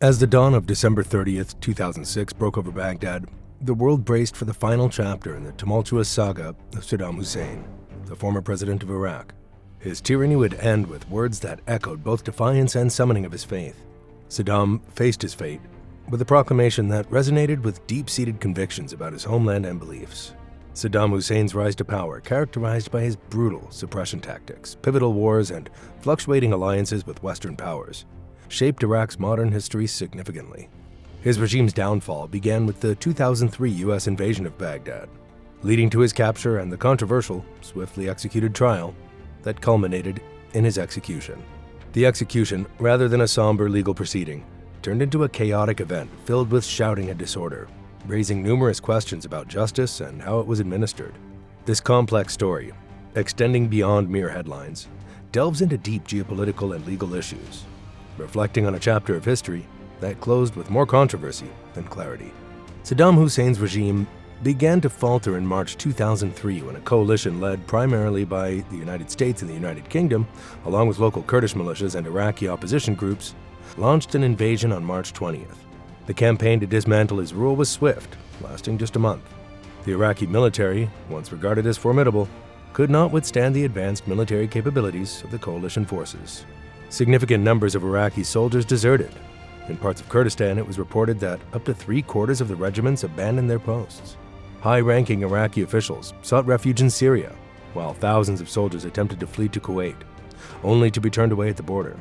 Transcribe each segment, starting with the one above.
As the dawn of December 30th, 2006 broke over Baghdad, the world braced for the final chapter in the tumultuous saga of Saddam Hussein, the former president of Iraq. His tyranny would end with words that echoed both defiance and summoning of his faith. Saddam faced his fate with a proclamation that resonated with deep-seated convictions about his homeland and beliefs. Saddam Hussein's rise to power, characterized by his brutal suppression tactics, pivotal wars, and fluctuating alliances with Western powers, shaped Iraq's modern history significantly. His regime's downfall began with the 2003 U.S. invasion of Baghdad, leading to his capture and the controversial, swiftly executed trial that culminated in his execution. The execution, rather than a somber legal proceeding, turned into a chaotic event filled with shouting and disorder, raising numerous questions about justice and how it was administered. This complex story, extending beyond mere headlines, delves into deep geopolitical and legal issues, reflecting on a chapter of history that closed with more controversy than clarity. Saddam Hussein's regime began to falter in March 2003 when a coalition led primarily by the United States and the United Kingdom, along with local Kurdish militias and Iraqi opposition groups, launched an invasion on March 20th. The campaign to dismantle his rule was swift, lasting just a month. The Iraqi military, once regarded as formidable, could not withstand the advanced military capabilities of the coalition forces. Significant numbers of Iraqi soldiers deserted. In parts of Kurdistan, it was reported that up to 3/4 of the regiments abandoned their posts. High-ranking Iraqi officials sought refuge in Syria, while thousands of soldiers attempted to flee to Kuwait, only to be turned away at the border.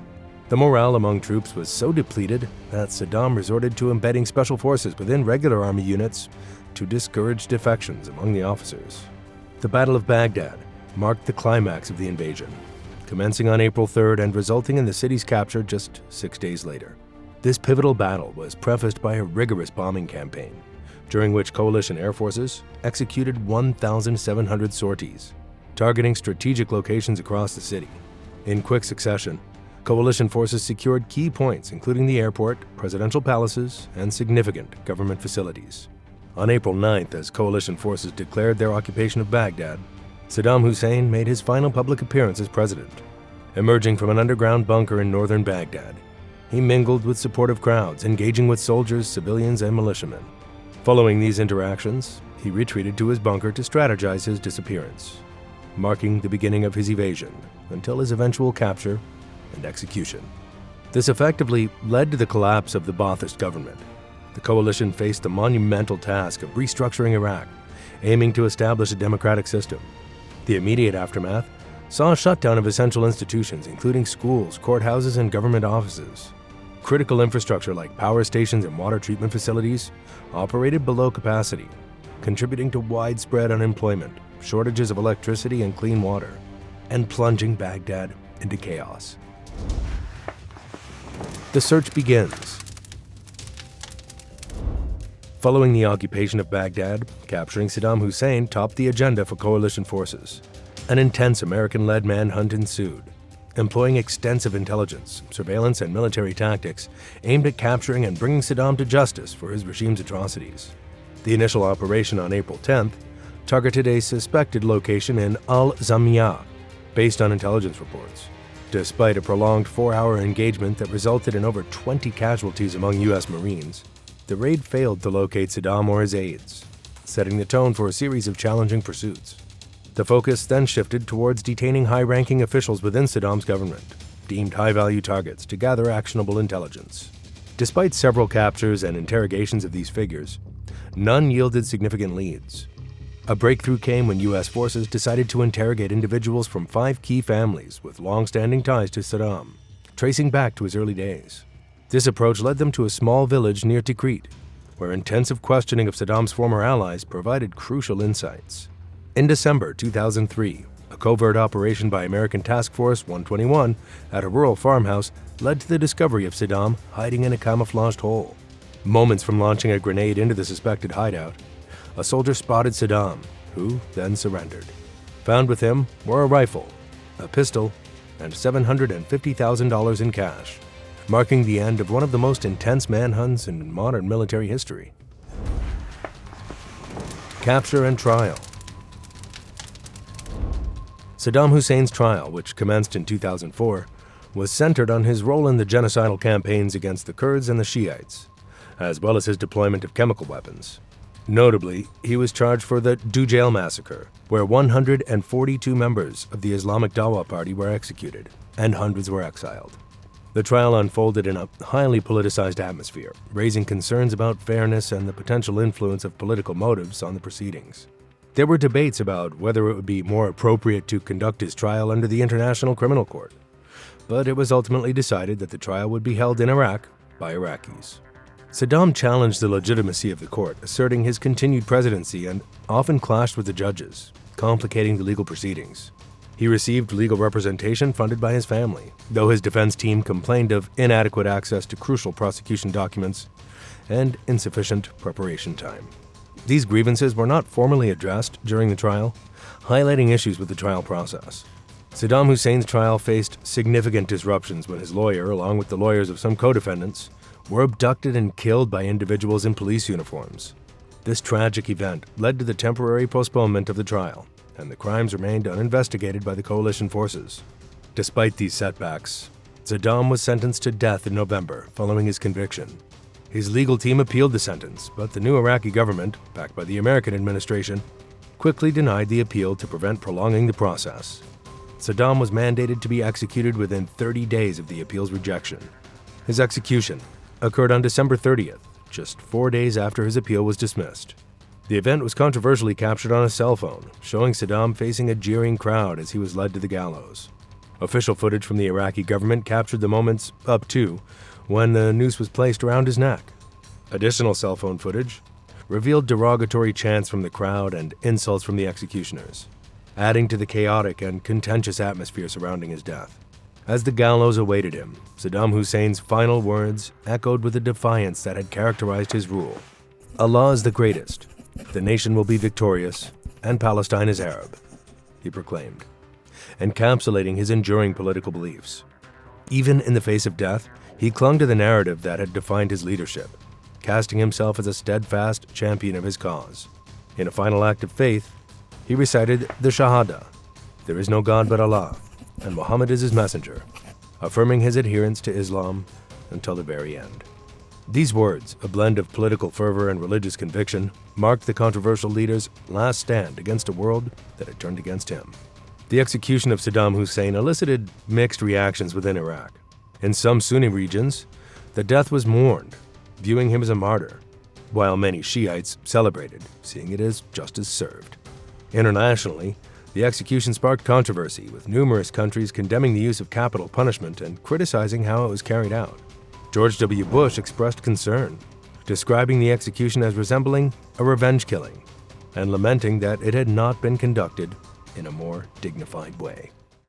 The morale among troops was so depleted that Saddam resorted to embedding special forces within regular army units to discourage defections among the officers. The Battle of Baghdad marked the climax of the invasion, commencing on April 3rd and resulting in the city's capture just 6 days later. This pivotal battle was prefaced by a rigorous bombing campaign, during which coalition air forces executed 1,700 sorties, targeting strategic locations across the city. In quick succession, coalition forces secured key points including the airport, presidential palaces, and significant government facilities. On April 9th, as coalition forces declared their occupation of Baghdad, Saddam Hussein made his final public appearance as president. Emerging from an underground bunker in northern Baghdad, he mingled with supportive crowds, engaging with soldiers, civilians, and militiamen. Following these interactions, he retreated to his bunker to strategize his disappearance, marking the beginning of his evasion until his eventual capture and execution. This effectively led to the collapse of the Ba'athist government. The coalition faced the monumental task of restructuring Iraq, aiming to establish a democratic system. The immediate aftermath saw a shutdown of essential institutions, including schools, courthouses, and government offices. Critical infrastructure like power stations and water treatment facilities operated below capacity, contributing to widespread unemployment, shortages of electricity and clean water, and plunging Baghdad into chaos. The search begins. Following the occupation of Baghdad, capturing Saddam Hussein topped the agenda for coalition forces. An intense American-led manhunt ensued, employing extensive intelligence, surveillance, and military tactics aimed at capturing and bringing Saddam to justice for his regime's atrocities. The initial operation on April 10th targeted a suspected location in Al-Zamiyah, based on intelligence reports. Despite a prolonged 4-hour engagement that resulted in over 20 casualties among U.S. Marines, the raid failed to locate Saddam or his aides, setting the tone for a series of challenging pursuits. The focus then shifted towards detaining high-ranking officials within Saddam's government, deemed high-value targets, to gather actionable intelligence. Despite several captures and interrogations of these figures, none yielded significant leads. A breakthrough came when U.S. forces decided to interrogate individuals from 5 key families with long-standing ties to Saddam, tracing back to his early days. This approach led them to a small village near Tikrit, where intensive questioning of Saddam's former allies provided crucial insights. In December 2003, a covert operation by American Task Force 121 at a rural farmhouse led to the discovery of Saddam hiding in a camouflaged hole. Moments from launching a grenade into the suspected hideout, a soldier spotted Saddam, who then surrendered. Found with him were a rifle, a pistol, and $750,000 in cash, marking the end of one of the most intense manhunts in modern military history. Capture and trial. Saddam Hussein's trial, which commenced in 2004, was centered on his role in the genocidal campaigns against the Kurds and the Shiites, as well as his deployment of chemical weapons. Notably, he was charged for the Dujail massacre, where 142 members of the Islamic Dawa party were executed, and hundreds were exiled. The trial unfolded in a highly politicized atmosphere, raising concerns about fairness and the potential influence of political motives on the proceedings. There were debates about whether it would be more appropriate to conduct his trial under the International Criminal Court, but it was ultimately decided that the trial would be held in Iraq by Iraqis. Saddam challenged the legitimacy of the court, asserting his continued presidency, and often clashed with the judges, complicating the legal proceedings. He received legal representation funded by his family, though his defense team complained of inadequate access to crucial prosecution documents and insufficient preparation time. These grievances were not formally addressed during the trial, highlighting issues with the trial process. Saddam Hussein's trial faced significant disruptions when his lawyer, along with the lawyers of some co-defendants, were abducted and killed by individuals in police uniforms. This tragic event led to the temporary postponement of the trial, and the crimes remained uninvestigated by the coalition forces. Despite these setbacks, Saddam was sentenced to death in November following his conviction. His legal team appealed the sentence, but the new Iraqi government, backed by the American administration, quickly denied the appeal to prevent prolonging the process. Saddam was mandated to be executed within 30 days of the appeal's rejection. His execution occurred on December 30th, just 4 days after his appeal was dismissed. The event was controversially captured on a cell phone, showing Saddam facing a jeering crowd as he was led to the gallows. Official footage from the Iraqi government captured the moments up to when the noose was placed around his neck. Additional cell phone footage revealed derogatory chants from the crowd and insults from the executioners, adding to the chaotic and contentious atmosphere surrounding his death. As the gallows awaited him, Saddam Hussein's final words echoed with the defiance that had characterized his rule. "Allah is the greatest, the nation will be victorious, and Palestine is Arab," he proclaimed, encapsulating his enduring political beliefs. Even in the face of death, he clung to the narrative that had defined his leadership, casting himself as a steadfast champion of his cause. In a final act of faith, he recited the Shahada, "There is no God but Allah, and Muhammad is his messenger," affirming his adherence to Islam until the very end. These words, a blend of political fervor and religious conviction, marked the controversial leader's last stand against a world that had turned against him. The execution of Saddam Hussein elicited mixed reactions within Iraq. In some Sunni regions, the death was mourned, viewing him as a martyr, while many Shiites celebrated, seeing it as justice served. Internationally, the execution sparked controversy, with numerous countries condemning the use of capital punishment and criticizing how it was carried out. George W. Bush expressed concern, describing the execution as resembling a revenge killing, and lamenting that it had not been conducted in a more dignified way.